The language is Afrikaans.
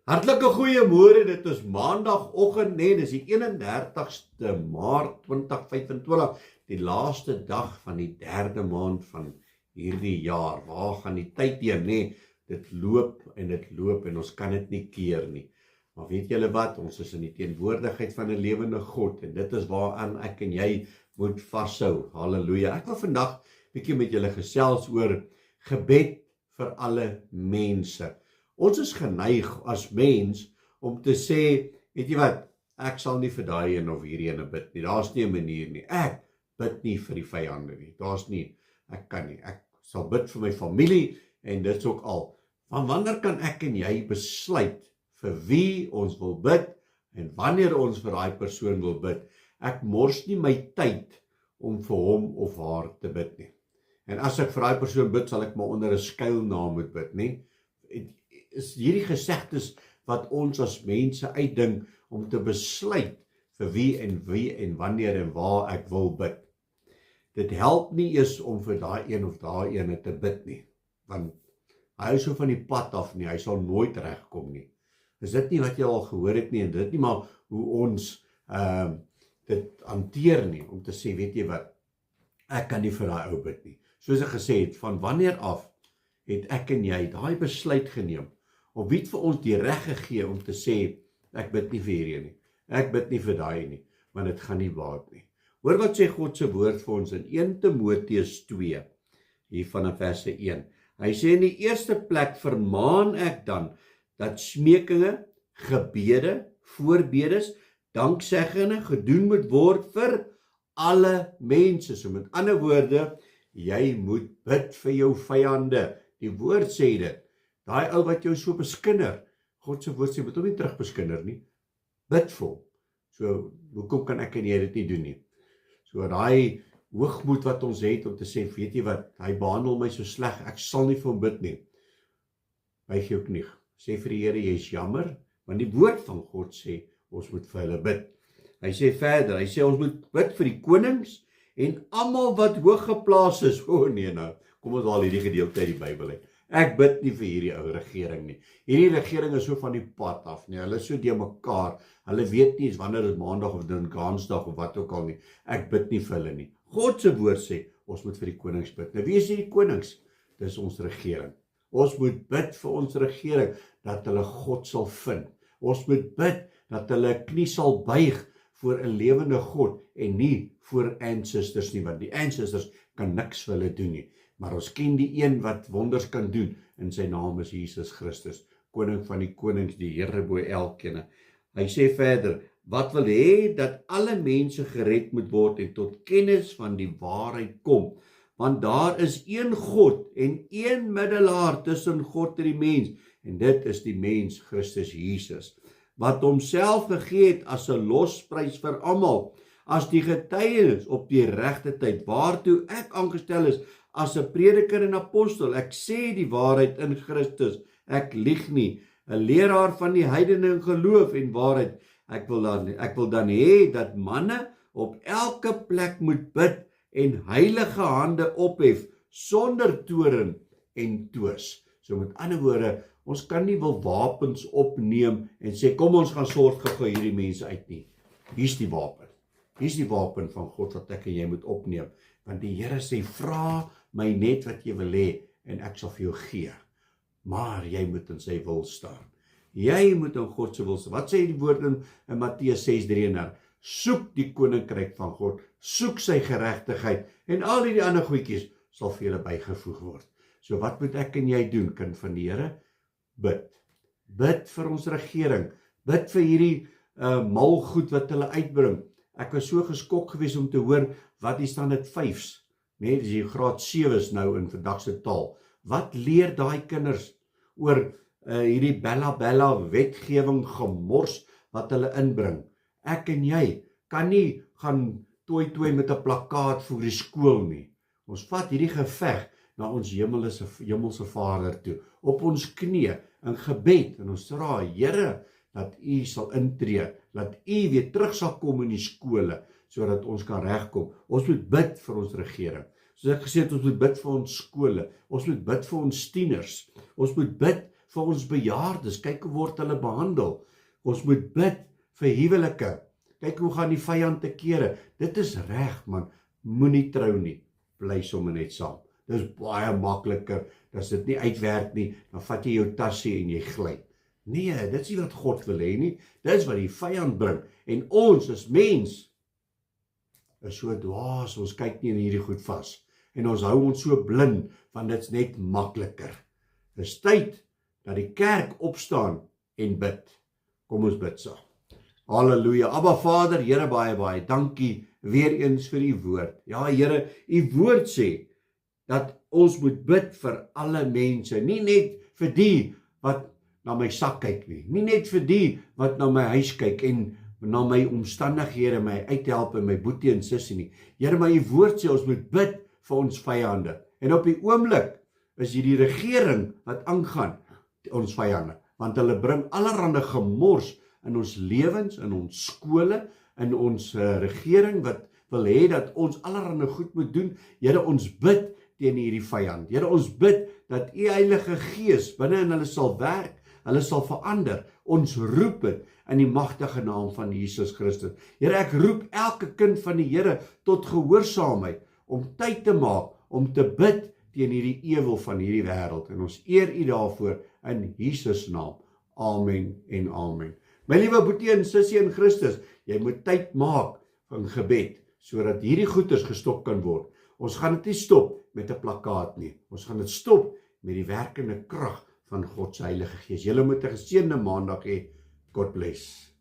Hartlike goeiemôre, dit is maandagoggend, nee, dis die 31ste Maart 2025, die laaste dag van die derde maand van hierdie jaar. Waar gaan die tyd heen, nee, dit loop en ons kan dit nie keer nie. Maar weet julle wat, ons is in die teenwoordigheid van 'n lewende God, en dit is waaraan ek en jy moet vashou, halleluja. Ek wil vandag bietjie met julle gesels oor gebed vir alle mense. Ons is geneig as mens om te sê, weet jy wat, ek sal nie vir daai een of hierdie ene bid nie, daar's nie 'n manier nie, ek bid nie vir die vyande nie, daar's nie, ek kan nie, ek sal bid vir my familie, en dit's ook al. Van wanneer kan ek en jy besluit vir wie ons wil bid, en wanneer ons vir daai persoon wil bid? Ek mors nie my tyd om vir hom of haar te bid nie. En as ek vir daai persoon bid, sal ek maar onder 'n skuilnaam moet bid, nie? Is hierdie gesegdes wat ons as mense uitdink om te besluit vir wie en wanneer en waar ek wil bid. Dit help nie eens om vir daai een of daai ene te bid nie, want hy is so van die pad af nie, hy sal nooit regkom nie. Is dit nie wat jy al gehoor het nie, en dit nie maar hoe ons dit hanteer nie, om te sê, weet jy wat, ek kan nie vir daai ou bid nie. Soos ek gesê het, van wanneer af het ek en jy daai besluit geneem, of wie het vir ons die reg gegee om te sê, ek bid nie vir hierdie nie, ek bid nie vir daai nie, want dit gaan nie baat nie. Hoor wat sê God se woord vir ons in 1 Timoteus 2, hier vanaf vers 1. Hy sê, in die eerste plek vermaan ek dan, dat smekinge, gebede, voorbedes, dankseggings gedoen moet word vir alle mense. So met ander woorde, jy moet bid vir jou vyande. Die woord sê dit, daai ou wat jou so beskinder, God se woord sê, moet hom nie terug beskinder nie, bid vir hom. So, hoekom kan ek en jy dit nie doen nie? So, daai hoogmoed wat ons het om te sê, weet jy wat, hy behandel my so sleg, ek sal nie vir hom bid nie. Buig jou knie, sê vir die Here, jy is jammer, want die woord van God sê, ons moet vir hulle bid. Hy sê verder, hy sê, ons moet bid vir die konings, en almal wat hoog geplaas is. Nee nou, kom ons haal hierdie gedeelte uit die Bybel uit. Ek bid nie vir hierdie ou regering nie. Hierdie regering is so van die pad af nie. Hulle is so deur mekaar. Hulle weet nie eens wanneer dit maandag of Dinsdag of wat ook al nie. Ek bid nie vir hulle nie. God se woord sê, ons moet vir die konings bid. Nou wie is die konings? Dis ons regering. Ons moet bid vir ons regering, dat hulle God sal vind. Ons moet bid, dat hulle knie sal buig voor 'n lewende God, en nie voor ancestors nie, want die ancestors kan niks vir hulle doen nie. Maar ons ken die een wat wonders kan doen, en sy naam is Jesus Christus, koning van die konings, die Here bo elkeen. Hy sê verder, wat wil hê dat alle mense gered moet word en tot kennis van die waarheid kom, want daar is een God en een middelaar tussen God en die mens, en dit is die mens Christus Jesus, wat homself gegee het as 'n losprys vir almal, as die getuienis op die regte tyd, waartoe ek aangestel is as 'n prediker en apostel. Ek sê die waarheid in Christus, ek lieg nie, 'n leraar van die heidene in geloof en waarheid. Ek wil dan hê dat manne op elke plek moet bid en heilige hande ophef sonder toorn en twis. So met ander woorde, ons kan nie wil wapens opneem en sê, kom ons gaan sorg gou hierdie mense uit nie. Hier's die wapen. Hier's die wapen van God wat ek en jy moet opneem. Want die Here sê, vra my net wat jy wil hê, en ek sal vir jou gee. Maar jy moet in sy wil staan. Jy moet in God se wil staan. Wat sê die woord in Matteus 6:33? Soek die koninkryk van God, soek sy geregtigheid, en al die ander goedjies sal vir julle bygevoeg word. So wat moet ek en jy doen, kind van die Here? Bid. Bid vir ons regering. Bid vir hierdie mal goed wat hulle uitbring. Ek was so geskok geweest om te hoor, wat die standaard 5's, nee, dis die graad 7's nou in vandag se taal. Wat leer daai kinders oor hierdie bella wetgewing gemors wat hulle inbring? Ek en jy kan nie gaan tooi met 'n plakkaat voor die skool nie. Ons vat hierdie geveg na ons hemelse Vader toe, op ons knie, in gebed, en ons vra, Here, dat U sal intree, dat U weer terug sal kom in die skole, sodat ons kan regkom. Ons moet bid vir ons regering. Soos ek gesê het, ons moet bid vir ons skole, ons moet bid vir ons tieners, ons moet bid vir ons bejaardes, kyk hoe word hulle behandel. Ons moet bid vir huwelike. Kyk hoe gaan die vyand te kere. Dit is reg man, moenie trou nie, bly sommer net saam. Dit is baie makliker, as dit nie uitwerk nie, dan vat jy jou tassie en jy gly. Nee, dit is nie wat God wil hê nie, dit is wat die vyand bring. En ons as mens is so dwaas, ons kyk nie in hierdie goed vas. En ons hou ons so blind, want dit is net makliker. Dit is tyd dat die kerk opstaan en bid. Kom ons bid saam. Halleluja. Abba Vader, Here baie dankie weer eens vir u woord. Ja Here, u woord sê dat ons moet bid vir alle mense, nie net vir die wat na my sak kyk nie, nie net vir die wat na my huis kyk en na my omstandighede my uithelp en my boetie en sussie nie. Here, maar u woord sê ons moet bid vir ons vyande. En op die oomblik is hier die regering wat aangaan ons vyande, want hulle bring allerhande gemors in ons lewens, in ons skole, in ons regering wat wil hê dat ons allerhande goed moet doen. Here, ons bid teen hierdie vyand. Here, ons bid dat u Heilige Gees binne in hulle sal werk, hulle sal verander. Ons roep dit in die magtige naam van Jesus Christus. Here, ek roep elke kind van die Here tot gehoorsaamheid om tyd te maak om te bid teen hierdie ewel van hierdie wêreld. En ons eer u daarvoor in Jesus naam. Amen en amen. My liewe boetie en sussie in Christus, jy moet tyd maak van gebed, sodat hierdie goeders gestop kan word. Ons gaan dit nie stop met 'n plakkaat nie. Ons gaan dit stop met die werkende krag van God se Heilige Gees. Julle moet 'n geseënde maandag hê. God bless.